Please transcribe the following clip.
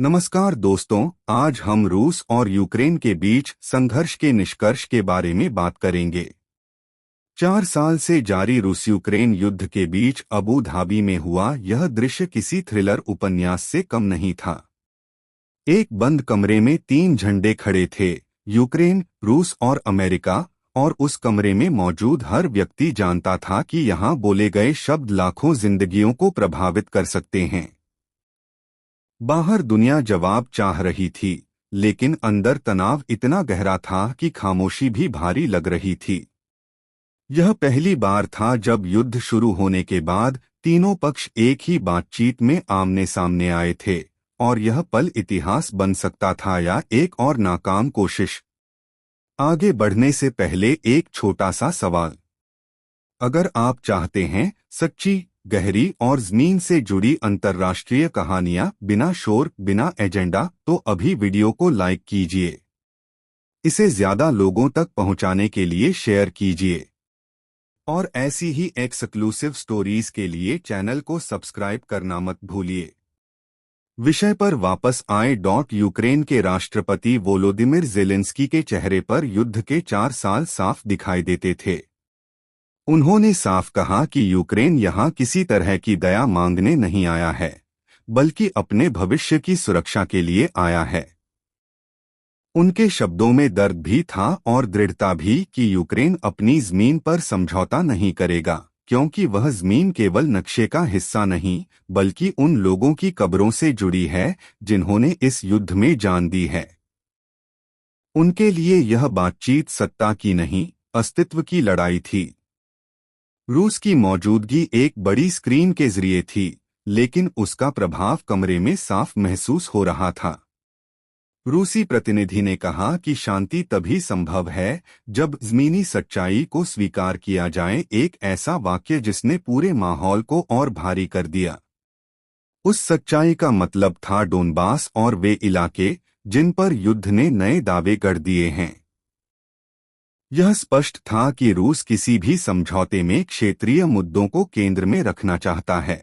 नमस्कार दोस्तों, आज हम रूस और यूक्रेन के बीच संघर्ष के निष्कर्ष के बारे में बात करेंगे। 4 साल से जारी रूस यूक्रेन युद्ध के बीच अबू धाबी में हुआ यह दृश्य किसी थ्रिलर उपन्यास से कम नहीं था। एक बंद कमरे में 3 झंडे खड़े थे, यूक्रेन, रूस और अमेरिका, और उस कमरे में मौजूद हर व्यक्ति जानता था कि यहाँ बोले गए शब्द लाखों जिंदगियों को प्रभावित कर सकते हैं। बाहर दुनिया जवाब चाह रही थी, लेकिन अंदर तनाव इतना गहरा था कि खामोशी भी भारी लग रही थी। यह पहली बार था जब युद्ध शुरू होने के बाद तीनों पक्ष एक ही बातचीत में आमने सामने आए थे, और यह पल इतिहास बन सकता था या एक और नाकाम कोशिश। आगे बढ़ने से पहले एक छोटा सा सवाल। अगर आप चाहते हैं सच्ची, गहरी और ज़मीन से जुड़ी अंतर्राष्ट्रीय कहानियां बिना शोर, बिना एजेंडा, तो अभी वीडियो को लाइक कीजिए। इसे ज्यादा लोगों तक पहुंचाने के लिए शेयर कीजिए। और ऐसी ही एक्सक्लूसिव स्टोरीज के लिए चैनल को सब्सक्राइब करना मत भूलिए। विषय पर वापस आए। यूक्रेन के राष्ट्रपति वोलोदिमिर ज़ेलेंस्की के चेहरे पर युद्ध के 4 साल साफ दिखाई देते थे। उन्होंने साफ कहा कि यूक्रेन यहाँ किसी तरह की दया मांगने नहीं आया है, बल्कि अपने भविष्य की सुरक्षा के लिए आया है। उनके शब्दों में दर्द भी था और दृढ़ता भी कि यूक्रेन अपनी जमीन पर समझौता नहीं करेगा, क्योंकि वह जमीन केवल नक्शे का हिस्सा नहीं, बल्कि उन लोगों की कब्रों से जुड़ी है जिन्होंने इस युद्ध में जान दी है। उनके लिए यह बातचीत सत्ता की नहीं, अस्तित्व की लड़ाई थी। रूस की मौजूदगी एक बड़ी स्क्रीन के जरिए थी, लेकिन उसका प्रभाव कमरे में साफ महसूस हो रहा था। रूसी प्रतिनिधि ने कहा कि शांति तभी संभव है जब ज़मीनी सच्चाई को स्वीकार किया जाए, एक ऐसा वाक्य जिसने पूरे माहौल को और भारी कर दिया। उस सच्चाई का मतलब था डोनबास और वे इलाके जिन पर युद्ध ने नए दावे गढ़ दिए हैं। यह स्पष्ट था कि रूस किसी भी समझौते में क्षेत्रीय मुद्दों को केंद्र में रखना चाहता है।